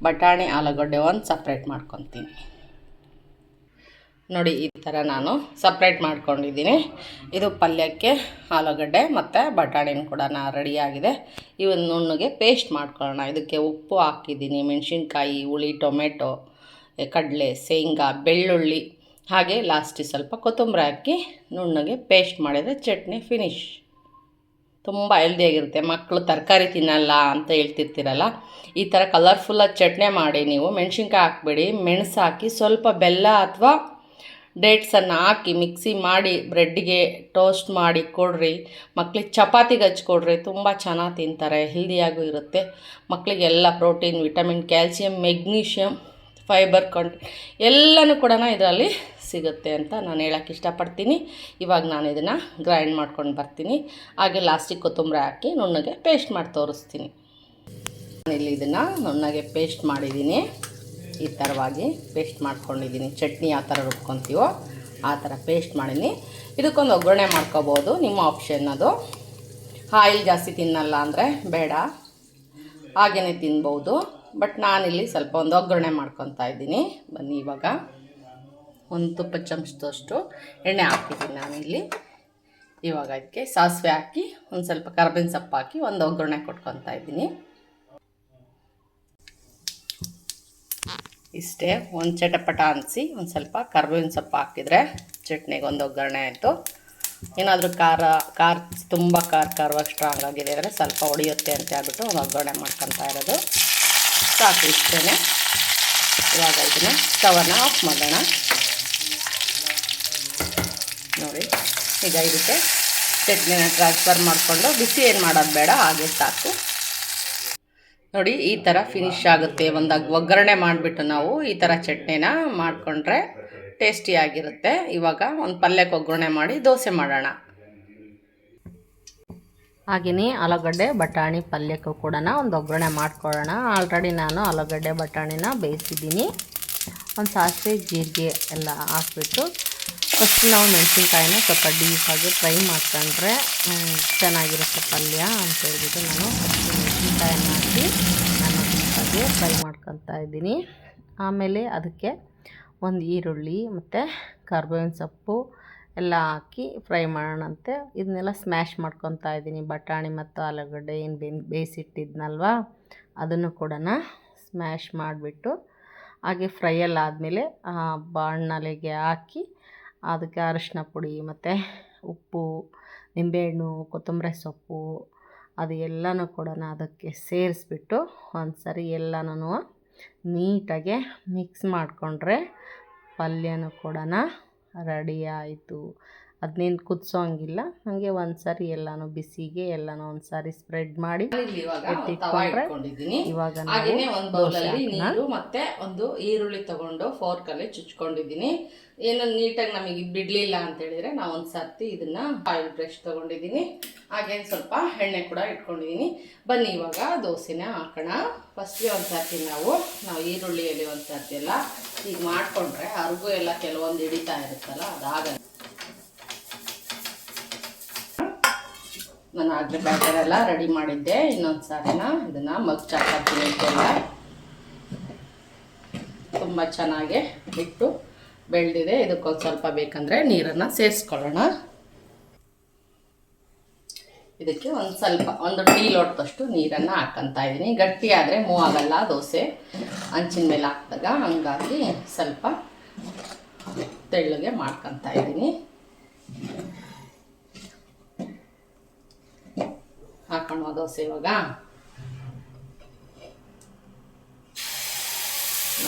ಬಟಾಣಿ ಆಲೂಗಡ್ಡೆ ಒಂದು ಸಪ್ರೇಟ್ ಮಾಡ್ಕೊತೀನಿ. ನೋಡಿ, ಈ ಥರ ನಾನು ಸಪ್ರೇಟ್ ಮಾಡ್ಕೊಂಡಿದ್ದೀನಿ. ಇದು ಪಲ್ಯಕ್ಕೆ ಆಲೂಗಡ್ಡೆ ಮತ್ತು ಬಟಾಣಿನೂ ಕೂಡ ರೆಡಿಯಾಗಿದೆ. ಇವನ್ನ ನುಣ್ಣಗೆ ಪೇಸ್ಟ್ ಮಾಡ್ಕೊಳ್ಳೋಣ. ಇದಕ್ಕೆ ಉಪ್ಪು ಹಾಕಿದ್ದೀನಿ, ಮೆಣಸಿನ್ಕಾಯಿ, ಹುಳಿ, ಟೊಮೆಟೊ ಕಡಲೆ, ಶೇಂಗಾ, ಬೆಳ್ಳುಳ್ಳಿ, ಹಾಗೆ ಲಾಸ್ಟಿಗೆ ಸ್ವಲ್ಪ ಕೊತ್ತಂಬರಿ ಹಾಕಿ ನುಣ್ಣಗೆ ಪೇಸ್ಟ್ ಮಾಡಿದರೆ ಚಟ್ನಿ ಫಿನಿಶ್. ತುಂಬ ಹೆಲ್ದಿಯಾಗಿರುತ್ತೆ. ಮಕ್ಕಳು ತರಕಾರಿ ತಿನ್ನಲ್ಲ ಅಂತ ಹೇಳ್ತಿರ್ತೀರಲ್ಲ, ಈ ಥರ ಕಲರ್ಫುಲ್ಲಾಗಿ ಚಟ್ನಿ ಮಾಡಿ ನೀವು ಮೆಣಸಿನ್ಕಾಯಿ ಹಾಕ್ಬೇಡಿ, ಮೆಣಸು ಹಾಕಿ ಸ್ವಲ್ಪ ಬೆಲ್ಲ ಅಥವಾ ಡೇಟ್ಸನ್ನು ಹಾಕಿ ಮಿಕ್ಸಿ ಮಾಡಿ ಬ್ರೆಡ್ಡಿಗೆ ಟೋಸ್ಟ್ ಮಾಡಿ ಕೊಡ್ರಿ. ಮಕ್ಳಿಗೆ ಚಪಾತಿಗೆ ಹಚ್ಕೊಡ್ರಿ, ತುಂಬ ಚೆನ್ನಾಗಿ ತಿಂತಾರೆ, ಹೆಲ್ದಿಯಾಗೂ ಇರುತ್ತೆ. ಮಕ್ಕಳಿಗೆಲ್ಲ protein, vitamin, calcium, magnesium, fibre ಎಲ್ಲನೂ ಕೂಡ ಇದರಲ್ಲಿ ಸಿಗುತ್ತೆ ಅಂತ ನಾನು ಹೇಳೋಕ್ಕೆ ಇಷ್ಟಪಡ್ತೀನಿ. ಇವಾಗ ನಾನು ಇದನ್ನು ಗ್ರೈಂಡ್ ಮಾಡ್ಕೊಂಡು ಬರ್ತೀನಿ. ಹಾಗೆ ಲಾಸ್ಟಿಗೆ ಕೊತ್ತಂಬರಿ ಹಾಕಿ ನುಣ್ಣಗೆ ಪೇಸ್ಟ್ ಮಾಡಿ ತೋರಿಸ್ತೀನಿ. ನಾನಿಲ್ಲಿ ಇದನ್ನು ನುಣ್ಣಗೆ ಪೇಸ್ಟ್ ಮಾಡಿದ್ದೀನಿ. ಈ ಥರವಾಗಿ ಪೇಸ್ಟ್ ಮಾಡ್ಕೊಂಡಿದ್ದೀನಿ. ಚಟ್ನಿ ಯಾವ ಥರ ರುಬ್ಕೊತೀವೋ ಆ ಥರ ಪೇಸ್ಟ್ ಮಾಡಿದ್ದೀನಿ. ಇದಕ್ಕೊಂದು ಒಗ್ಗರಣೆ ಮಾಡ್ಕೋಬೋದು, ನಿಮ್ಮ ಆಪ್ಷನ್ ಅದು. ಆಯಿಲ್ ಜಾಸ್ತಿ ತಿನ್ನಲ್ಲ ಅಂದರೆ ಬೇಡ, ಹಾಗೇ ತಿನ್ಬೋದು. ಬಟ್ ನಾನಿಲ್ಲಿ ಸ್ವಲ್ಪ ಒಂದು ಒಗ್ಗರಣೆ ಮಾಡ್ಕೊತಾ ಇದ್ದೀನಿ. ಬನ್ನಿ, ಇವಾಗ ಒಂದು ತುಪ್ಪ ಚಮಚದಷ್ಟು ಎಣ್ಣೆ ಹಾಕಿದ್ದೀನಿ ನಾನಿಲ್ಲಿ. ಇವಾಗ ಅದಕ್ಕೆ ಸಾಸಿವೆ ಹಾಕಿ ಒಂದು ಸ್ವಲ್ಪ ಕರ್ಬೇವಿನ ಸೊಪ್ಪು ಹಾಕಿ ಒಂದು ಒಗ್ಗರಣೆ ಕೊಟ್ಕೊತಾ ಇದ್ದೀನಿ. ಇಷ್ಟೇ, ಒಂದು ಚಟಪಟ ಅನಿಸಿ ಒಂದು ಸ್ವಲ್ಪ ಕರ್ಬೇವಿನ ಸೊಪ್ಪು ಹಾಕಿದರೆ ಚಟ್ನಿಗೆ ಒಂದು ಒಗ್ಗರಣೆ ಆಯಿತು. ಏನಾದರೂ ಖಾರ ತುಂಬ ಖಾರವಾಗಿ ಸ್ಟ್ರಾಂಗ್ ಆಗಿದೆ ಅಂದರೆ ಸ್ವಲ್ಪ ಹೊಡೆಯುತ್ತೆ ಅಂತ ಹೇಳ್ಬಿಟ್ಟು ಒಂದು ಒಗ್ಗರಣೆ ಮಾಡ್ಕೊತಾ ಇರೋದು. ಸಾಕು, ಇಷ್ಟೇ. ಇವಾಗ ಇದನ್ನು ಸ್ಟವನ್ನು ಆಫ್ ಮಾಡೋಣ. ನೋಡಿ, ಈಗ ಇದಕ್ಕೆ ಚಟ್ನಿನ ಟ್ರಾನ್ಸ್ಫರ್ ಮಾಡಿಕೊಂಡು ಬಿಸಿ ಏನು ಮಾಡೋದು ಬೇಡ, ಹಾಗೆ ಸಾಕು. ನೋಡಿ, ಈ ಥರ ಫಿನಿಶ್ ಆಗುತ್ತೆ. ಒಂದು ಒಗ್ಗರಣೆ ಮಾಡಿಬಿಟ್ಟು ನಾವು ಈ ಥರ ಚಟ್ನಿನ ಮಾಡಿಕೊಂಡ್ರೆ ಟೇಸ್ಟಿಯಾಗಿರುತ್ತೆ. ಇವಾಗ ಒಂದು ಪಲ್ಯಕ್ಕೆ ಒಗ್ಗರಣೆ ಮಾಡಿ ದೋಸೆ ಮಾಡೋಣ. ಹಾಗೆಯೇ ಆಲೂಗಡ್ಡೆ ಬಟಾಣಿ ಪಲ್ಯಕ್ಕೂ ಕೂಡ ಒಂದು ಒಗ್ಗರಣೆ ಮಾಡ್ಕೊಳ್ಳೋಣ. ಆಲ್ರೆಡಿ ನಾನು ಆಲೂಗಡ್ಡೆ ಬಟಾಣಿನ ಬೇಯಿಸಿದ್ದೀನಿ. ಒಂದು ಸಾಸಿವೆ, ಜೀರಿಗೆ ಎಲ್ಲ ಹಾಕ್ಬಿಟ್ಟು ಫಸ್ಟ್ ನಾವು ಮೆಣಸಿನ್ಕಾಯಿನ ಸ್ವಲ್ಪ ಡೀಪಾಗಿ ಫ್ರೈ ಮಾಡ್ಕೊಂಡ್ರೆ ಚೆನ್ನಾಗಿರುತ್ತೆ ಪಲ್ಯ ಅಂತ ಹೇಳ್ಬಿಟ್ಟು ನಾನು ಮೆಣಸಿನ್ಕಾಯನ್ನು ಹಾಕಿ ನಾನು ಡೀಪಾಗಿ ಫ್ರೈ ಮಾಡ್ಕೊತಾ ಇದ್ದೀನಿ. ಆಮೇಲೆ ಅದಕ್ಕೆ ಒಂದು ಈರುಳ್ಳಿ ಮತ್ತು ಕರ್ಬೇವಿನ ಸೊಪ್ಪು ಎಲ್ಲ ಹಾಕಿ ಫ್ರೈ ಮಾಡೋಣಂತೆ. ಇದನ್ನೆಲ್ಲ ಸ್ಮ್ಯಾಶ್ ಮಾಡ್ಕೊತಾ ಇದ್ದೀನಿ. ಬಟಾಣಿ ಮತ್ತು ಆಲೂಗಡ್ಡೆ ಏನು ಬೇಯಿಸಿಟ್ಟಿದ್ನಲ್ವ ಅದನ್ನು ಕೂಡ ಸ್ಮ್ಯಾಶ್ ಮಾಡಿಬಿಟ್ಟು ಹಾಗೆ ಫ್ರೈಯೆಲ್ಲ ಆದಮೇಲೆ ಬಾಣಲೆಗೆ ಹಾಕಿ ಅದಕ್ಕೆ ಅರಿಶಿನ ಪುಡಿ ಮತ್ತು ಉಪ್ಪು, ನಿಂಬೆಹಣ್ಣು, ಕೊತ್ತಂಬರಿ ಸೊಪ್ಪು ಅದು ಎಲ್ಲನೂ ಕೂಡ ಅದಕ್ಕೆ ಸೇರಿಸ್ಬಿಟ್ಟು ಒಂದು ಸರಿ ಎಲ್ಲನೂ ನೀಟಾಗೆ ಮಿಕ್ಸ್ ಮಾಡಿಕೊಂಡ್ರೆ ಪಲ್ಯನೂ ಕೂಡ ರೆಡಿ ಆಯಿತು. ಅದನ್ನೇನು ಕುದಿಸೋಂಗಿಲ್ಲ, ಹಾಗೆ ಒಂದು ಸಾರಿ ಎಲ್ಲನೂ ಬಿಸಿಗೆ ಎಲ್ಲನೂ ಒಂದು ಸಾರಿ ಸ್ಪ್ರೆಡ್ ಮಾಡಿ ಎತ್ತಿಟ್ಕೊಂಡ್ರೆ ಇವಾಗ ಹಾಗೆಯೇ ಒಂದು ಬೌಲಲ್ಲಿ ನೀರು ಮತ್ತು ಒಂದು ಈರುಳ್ಳಿ ತೊಗೊಂಡು ಫೋರ್ಕಲ್ಲಿ ಚುಚ್ಕೊಂಡಿದ್ದೀನಿ. ಏನೋ ನೀಟಾಗಿ ನಮಗೆ ಬಿಡಲಿಲ್ಲ ಅಂತ ಹೇಳಿದರೆ ನಾವು ಒಂದು ಸರ್ತಿ ಇದನ್ನು ಆಯಿಲ್ ಬ್ರಷ್ ತೊಗೊಂಡಿದ್ದೀನಿ. ಹಾಗೇನು ಸ್ವಲ್ಪ ಎಣ್ಣೆ ಕೂಡ ಇಟ್ಕೊಂಡಿದ್ದೀನಿ. ಬನ್ನಿ ಇವಾಗ ದೋಸೆನ ಹಾಕೋಣ. ಫಸ್ಟ್ಗೆ ಒಂದು ಸರ್ತಿ ನಾವು ಈರುಳ್ಳಿಯಲ್ಲಿ ಒಂದು ಸರ್ತಿ ಎಲ್ಲ ಈಗ ಮಾಡಿಕೊಂಡ್ರೆ ಅರ್ಗೂ ಎಲ್ಲ ಕೆಲವೊಂದು ಹಿಡಿತಾ ಇರುತ್ತಲ್ಲ, ಅದಾಗಲ್ಲ. ನಾನು ಆಗಲೇ ಬ್ಯಾಟರ್ ಎಲ್ಲ ರೆಡಿ ಮಾಡಿದ್ದೆ. ಇನ್ನೊಂದು ಸಾರಿನ ಇದನ್ನು ಮಗ್ಚಾಕ್ತೀನಿ ಅಂತೆಲ್ಲ ತುಂಬ ಚೆನ್ನಾಗಿ ಬಿಟ್ಟು ಬೆಳೆದಿದೆ. ಇದಕ್ಕೊಂದು ಸ್ವಲ್ಪ ಬೇಕಂದರೆ ನೀರನ್ನು ಸೇರಿಸ್ಕೊಳ್ಳೋಣ. ಇದಕ್ಕೆ ಒಂದು ಸ್ವಲ್ಪ ಒಂದು ಟೀ ಲೋಟದಷ್ಟು ನೀರನ್ನು ಹಾಕ್ಕೊತಾ ಇದ್ದೀನಿ. ಗಟ್ಟಿ ಆದರೆ ಮೂವ್ ಆಗಲ್ಲ ದೋಸೆ ಹಂಚಿನ ಮೇಲೆ ಹಾಕಿದಾಗ, ಹಂಗಾಗಿ ಸ್ವಲ್ಪ ತೆಳ್ಳಗೆ ಮಾಡ್ಕೊತಾ ಇದ್ದೀನಿ. ಹಾಕೋಣ ದೋಸೆ ಇವಾಗ.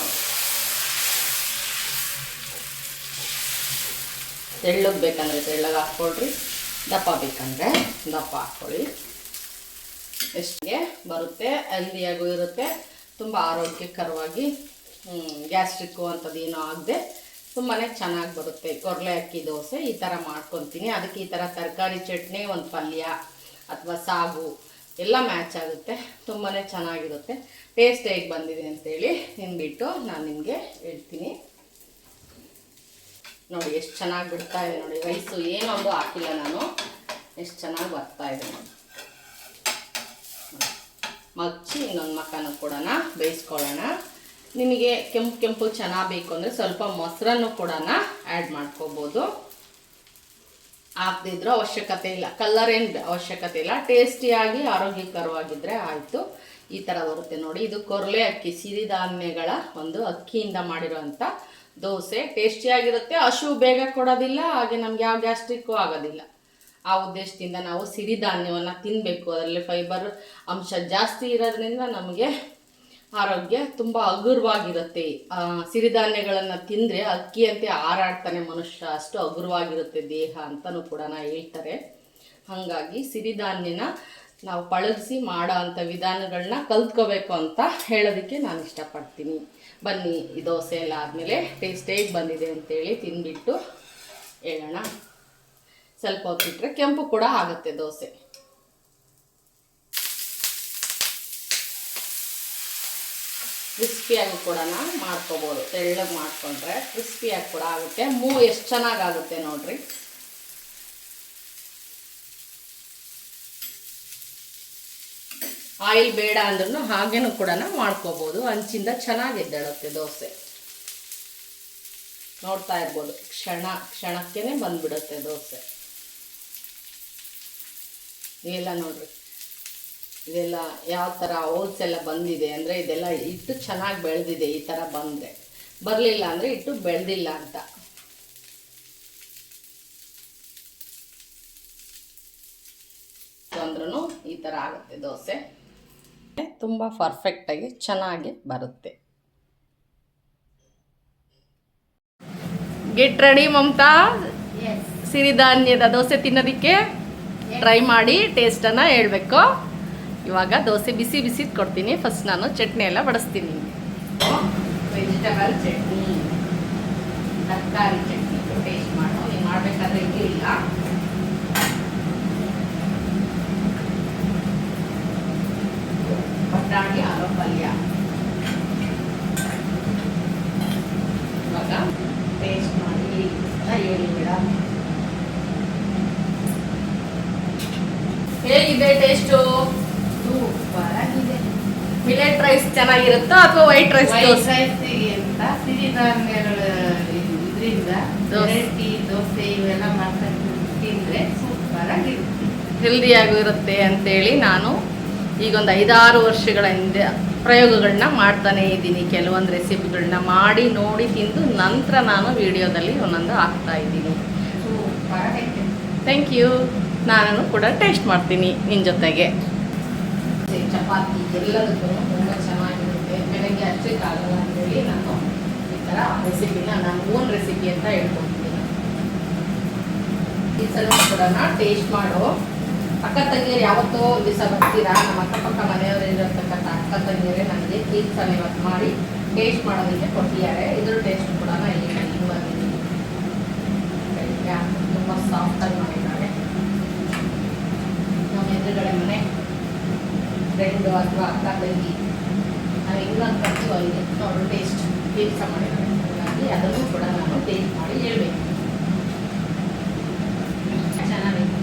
ತೆಳ್ಳಗೆ ಬೇಕಂದರೆ ತೆಳ್ಳಗೆ ಹಾಕ್ಕೊಳ್ರಿ, ದಪ್ಪ ಬೇಕಂದರೆ ದಪ್ಪ ಹಾಕ್ಕೊಳ್ಳಿ. ಎಷ್ಟಿಗೆ ಬರುತ್ತೆ, ಹೆಲ್ದಿಯಾಗೂ ಇರುತ್ತೆ, ತುಂಬ ಆರೋಗ್ಯಕರವಾಗಿ ಗ್ಯಾಸ್ಟ್ರಿಕ್ಕು ಅಂಥದ್ದು ಏನೂ ಆಗದೆ ತುಂಬಾ ಚೆನ್ನಾಗಿ ಬರುತ್ತೆ. ಕೊರಲೆ ಅಕ್ಕಿ ದೋಸೆ ಈ ಥರ ಮಾಡ್ಕೊತೀನಿ. ಅದಕ್ಕೆ ಈ ಥರ ತರಕಾರಿ ಚಟ್ನಿ, ಒಂದು ಪಲ್ಯ ಅಥವಾ ಸಾಗು ಎಲ್ಲ ಮ್ಯಾಚ್ ಆಗುತ್ತೆ, ತುಂಬಾ ಚೆನ್ನಾಗಿರುತ್ತೆ. ಟೇಸ್ಟ್ ಹೇಗೆ ಬಂದಿದೆ ಅಂತೇಳಿ ತಿಂದ್ಬಿಟ್ಟು ನಾನು ನಿಮಗೆ ಹೇಳ್ತೀನಿ. ನೋಡಿ ಎಷ್ಟು ಚೆನ್ನಾಗಿ ಬಿಡ್ತಾ ಇದೆ ನೋಡಿ. ರೈಸು ಏನೊಂದು ಹಾಕಿಲ್ಲ ನಾನು, ಎಷ್ಟು ಚೆನ್ನಾಗಿ ಬರ್ತಾ ಇದೆ ನೋಡಿ. ಮಗ್ಚಿ ಇನ್ನೊಂದು ಮಕ್ಕನ ಕೂಡ ಬೇಯಿಸ್ಕೊಳ್ಳೋಣ. ನಿಮಗೆ ಕೆಂಪು ಚೆನ್ನಾಗಿ ಬೇಕು ಅಂದರೆ ಸ್ವಲ್ಪ ಮೊಸರನ್ನು ಕೂಡ ಆ್ಯಡ್ ಮಾಡ್ಕೋಬೋದು. ಹಾಕ್ದಿದ್ರೂ ಅವಶ್ಯಕತೆ ಇಲ್ಲ, ಕಲರ್ ಏನು ಅವಶ್ಯಕತೆ ಇಲ್ಲ. ಟೇಸ್ಟಿಯಾಗಿ ಆರೋಗ್ಯಕರವಾಗಿದ್ದರೆ ಆಯಿತು. ಈ ಥರ ಬರುತ್ತೆ ನೋಡಿ. ಇದು ಕೊರ್ಲೆ ಅಕ್ಕಿ, ಸಿರಿಧಾನ್ಯಗಳ ಒಂದು ಅಕ್ಕಿಯಿಂದ ಮಾಡಿರೋಂಥ ದೋಸೆ. ಟೇಸ್ಟಿಯಾಗಿರುತ್ತೆ, ಹಸಿವು ಬೇಗ ಕೊಡೋದಿಲ್ಲ, ಹಾಗೆ ನಮ್ಗೆ ಯಾವ ಗ್ಯಾಸ್ಟ್ರಿಕ್ಕು ಆಗೋದಿಲ್ಲ. ಆ ಉದ್ದೇಶದಿಂದ ನಾವು ಸಿರಿಧಾನ್ಯವನ್ನು ತಿನ್ನಬೇಕು. ಅದರಲ್ಲಿ ಫೈಬರ್ ಅಂಶ ಜಾಸ್ತಿ ಇರೋದ್ರಿಂದ ನಮಗೆ ಆರೋಗ್ಯ ತುಂಬ ಹಗುರವಾಗಿರುತ್ತೆ. ಸಿರಿಧಾನ್ಯಗಳನ್ನು ತಿಂದರೆ ಅಕ್ಕಿಯಂತೆ ಹಾರಾಡ್ತಾನೆ ಮನುಷ್ಯ, ಅಷ್ಟು ಹಗುರವಾಗಿರುತ್ತೆ ದೇಹ ಅಂತಲೂ ಕೂಡ ಹೇಳ್ತಾರೆ. ಹಾಗಾಗಿ ಸಿರಿಧಾನ್ಯನ ನಾವು ಪಳಗಿಸಿ ಮಾಡೋ ಅಂಥ ವಿಧಾನಗಳನ್ನ ಕಲ್ತ್ಕೋಬೇಕು ಅಂತ ಹೇಳೋದಕ್ಕೆ ನಾನು ಇಷ್ಟಪಡ್ತೀನಿ. ಬನ್ನಿ, ಈ ದೋಸೆ ಎಲ್ಲ ಆದಮೇಲೆ ಟೇಸ್ಟ್ ಹೇಗೆ ಬಂದಿದೆ ಅಂತೇಳಿ ತಿಂದ್ಬಿಟ್ಟು ಹೇಳೋಣ. ಸ್ವಲ್ಪ ಹೊತ್ತಿಟ್ರೆ ಕೆಂಪು ಕೂಡ ಆಗುತ್ತೆ ದೋಸೆ. ಕ್ರಿಸ್ಪಿಯಾಗಿ ಕೂಡ ಮಾಡ್ಕೋಬೋದು. ತೆಳ್ಳಗೆ ಮಾಡಿಕೊಂಡ್ರೆ ಕ್ರಿಸ್ಪಿಯಾಗಿ ಕೂಡ ಆಗುತ್ತೆ. ಎಷ್ಟು ಚೆನ್ನಾಗಾಗುತ್ತೆ ನೋಡ್ರಿ. ಆಯಿಲ್ ಬೇಡ ಅಂದ್ರೂ ಹಾಗೇನೂ ಕೂಡ ಮಾಡ್ಕೋಬೋದು. ಹಂಚಿಂದ ಚೆನ್ನಾಗಿ ಎದ್ದೇಳುತ್ತೆ ದೋಸೆ. ನೋಡ್ತಾ ಇರ್ಬೋದು, ಕ್ಷಣಕ್ಕೇನೆ ಬಂದ್ಬಿಡುತ್ತೆ ದೋಸೆ. ಇದೆಲ್ಲ ನೋಡ್ರಿ, ಇದೆಲ್ಲ ಯಾವ ಥರ ಹೋಲ್ಸ್ ಎಲ್ಲ ಬಂದಿದೆ ಅಂದರೆ ಇದೆಲ್ಲ ಹಿಟ್ಟು ಚೆನ್ನಾಗಿ ಬೆಳೆದಿದೆ. ಈ ಥರ ಬಂದರೆ, ಬರಲಿಲ್ಲ ಅಂದರೆ ಹಿಟ್ಟು ಬೆಳೆದಿಲ್ಲ ಅಂತ. ಅಂದ್ರೂ ಈ ಥರ ಆಗುತ್ತೆ ದೋಸೆ. ತುಂಬ ಪರ್ಫೆಕ್ಟಾಗಿ ಚೆನ್ನಾಗಿ ಬರುತ್ತೆ. Get ready Mamata. ಸಿರಿಧಾನ್ಯದ ದೋಸೆ ತಿನ್ನೋದಕ್ಕೆ ಟ್ರೈ ಮಾಡಿ ಟೇಸ್ಟನ್ನು ಹೇಳಬೇಕು. ಇವಾಗ ದೋಸೆ ಬಿಸಿ ಬಿಸಿ ಕೊಡ್ತೀನಿ. ಫಸ್ಟ್ ನಾನು ಚಟ್ನಿ ಎಲ್ಲ ಬಡಿಸ್ತೀನಿ. ವೆಜಿಟಬಲ್ ಚಟ್ನಿ, ತರಕಾರಿ ಚಟ್ನಿ ಟೇಸ್ಟ್ ಮಾಡು. ನೀವು ಮಾಡಬೇಕಾದ್ರೆ ಇಲ್ಲ, ಬಟಾಣಿ ಆಲೂ ಪಲ್ಯ. ಇವಾಗ ಟೇಸ್ಟ್ ಮಾಡಿ ಹೇಳಿ ಮೇಡಮ್, ಹೇಗಿದೆ ಟೇಸ್ಟು? ಸೂಪರ್ ಆಗಿದೆ. ಮಿಲೆಟ್ ರೈಸ್ ಚೆನ್ನಾಗಿರುತ್ತಾ ಅಥವಾ ವೈಟ್ ರೈಸ್? ಅಂತ ಸಿರಿಧಾನ್ಯಗಳ ಇದರಿಂದ ದೋಸೆ ಇವೆಲ್ಲ ಮಾಡ್ಕೊಂಡು ತಿಂದರೆ ಸೂಪರ್ ಆಗಿರುತ್ತೆ, ಹೆಲ್ದಿಯಾಗೂ ಇರುತ್ತೆ ಅಂತೇಳಿ ನಾನು ಈಗೊಂದು 5-6 ವರ್ಷಗಳ ಹಿಂದೆ ಪ್ರಯೋಗಗಳನ್ನ ಮಾಡ್ತಾನೇ ಇದ್ದೀನಿ. ಕೆಲವೊಂದು ರೆಸಿಪಿಗಳನ್ನ ಮಾಡಿ ನೋಡಿ ತಿಂದು ನಂತರ ನಾನು ವಿಡಿಯೋದಲ್ಲಿ ಒಂದೊಂದು ಹಾಕ್ತಾ ಇದ್ದೀನಿ. Thank you. ನಾನು ಕೂಡ ಟೇಸ್ಟ್ ಮಾಡ್ತೀನಿ ನಿನ್ನ ಜೊತೆಗೆ. ಚಪಾತಿ ಎಲ್ಲದಕ್ಕೂ ತುಂಬ ಚೆನ್ನಾಗಿರುತ್ತೆ. ಬೆಳಗ್ಗೆ ಹಚ್ಚಕ್ಕಾಗಲ್ಲ ಅಂತೇಳಿ ನಾನು ಈ ಥರ ರೆಸಿಪಿನ ನಾನು ಓನ್ ರೆಸಿಪಿ ಅಂತ ಹೇಳ್ಕೊಡ್ತೀನಿ. ಈ ಸಲ ಕೂಡ ಟೇಸ್ಟ್ ಮಾಡೋ ಅಕ್ಕ ತಂಗಿಯರು ಯಾವತ್ತೋ ದಿವಸ ಬರ್ತೀರಾ, ನಮ್ಮ ಅಕ್ಕಪಕ್ಕ ಮನೆಯವರು ಇರತಕ್ಕಂಥ ಅಕ್ಕ ತಂಗಿಯರೇ ನನಗೆ ಕೀರ್ಸನ ಇವತ್ತು ಮಾಡಿ ಟೇಸ್ಟ್ ಮಾಡೋದಕ್ಕೆ ಕೊಟ್ಟಿದ್ದಾರೆ. ಇದ್ರ ಟೇಸ್ಟ್ ಕೂಡ ತುಂಬ ಸಾಫ್ಟಾಗಿ ಮಾಡಿದ್ದಾರೆ. ನಮ್ಮ ಎದುರುಗಡೆ ಮನೆ ಫ್ರೆಂಡು ಅಥವಾ ಅಕ್ಕ ತಂಗಿ ನಾವು ಇನ್ನೊಂದು ಕರ್ತೀವಿ, ಅವರಿಗೆ ಅವರು ಟೇಸ್ಟ್ ಕೀರ್ಸ ಮಾಡಿದ್ದಾರೆ. ಹಾಗಾಗಿ ಅದನ್ನು ಕೂಡ ನಾನು ಟೇಸ್ಟ್ ಮಾಡಿ ಹೇಳ್ಬೇಕು. ಚೆನ್ನಾಗಿದೆ.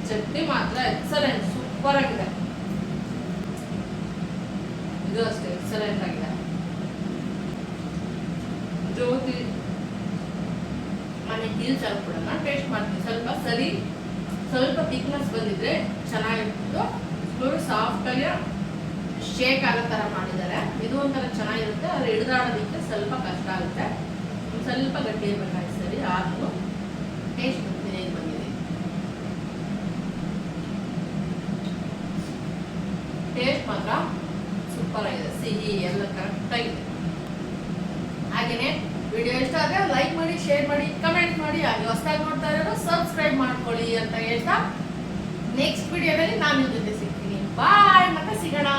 ಚಟ್ನಿ ಮಾತ್ರ ಎಕ್ಸಲೆಂಟ್, ಸೂಪರ್ ಆಗಿದೆ. ಇದು ಅಷ್ಟೇ ಎಕ್ಸಲೆಂಟ್ ಆಗಿದೆ. ಜ್ಯೋತಿ ಮನೆ ಕೀಲ್ಸಲ್ಲಿ ಕೂಡ ಟೇಸ್ಟ್ ಮಾಡ್ತೀನಿ. ಸ್ವಲ್ಪ ಥಿಕ್ನೆಸ್ ಬಂದಿದ್ರೆ ಚೆನ್ನಾಗಿರ್ತಿತ್ತು. ನೋಡಿ ಸಾಫ್ಟಾಗಿ ಶೇಕ್ ಆಗೋ ಥರ ಮಾಡಿದ್ದಾರೆ. ಇದು ಒಂಥರ ಚೆನ್ನಾಗಿರುತ್ತೆ, ಆದರೆ ಹಿಡಿದಾಡೋದಕ್ಕೆ ಸ್ವಲ್ಪ ಕಷ್ಟ ಆಗುತ್ತೆ. ಸ್ವಲ್ಪ ಗಟ್ಟಿ ಇರಬೇಕಾಗಿ ಸರಿ. ಆದರೂ ಟೇಸ್ಟ್ ಬರ್ತೀನಿ ಬಂದಿದೆ. ಟೇಸ್ಟ್ ಮಾತ್ರ ಸೂಪರ್ ಆಗಿದೆ, ಸಿಹಿ ಎಲ್ಲ ಕರೆಕ್ಟಾಗಿದೆ. ಹಾಗೆಯೇ ವಿಡಿಯೋ ಇಷ್ಟ ಆದರೆ ಲೈಕ್ ಮಾಡಿ, ಶೇರ್ ಮಾಡಿ, ಕಮೆಂಟ್ ಮಾಡಿ. ಹಾಗೆ ಹೊಸದಾಗಿ ನೋಡ್ತಾ ಇರೋರು ಸಬ್ಸ್ಕ್ರೈಬ್ ಮಾಡ್ಕೊಳ್ಳಿ ಅಂತ ಹೇಳ್ತಾ ನೆಕ್ಸ್ಟ್ ವಿಡಿಯೋದಲ್ಲಿ ನಾನು ನಿಮ್ಮ ಜೊತೆ ಸಿಗ್ತೀನಿ. ಬಾಯ್, ಮತ್ತೆ ಸಿಗೋಣ.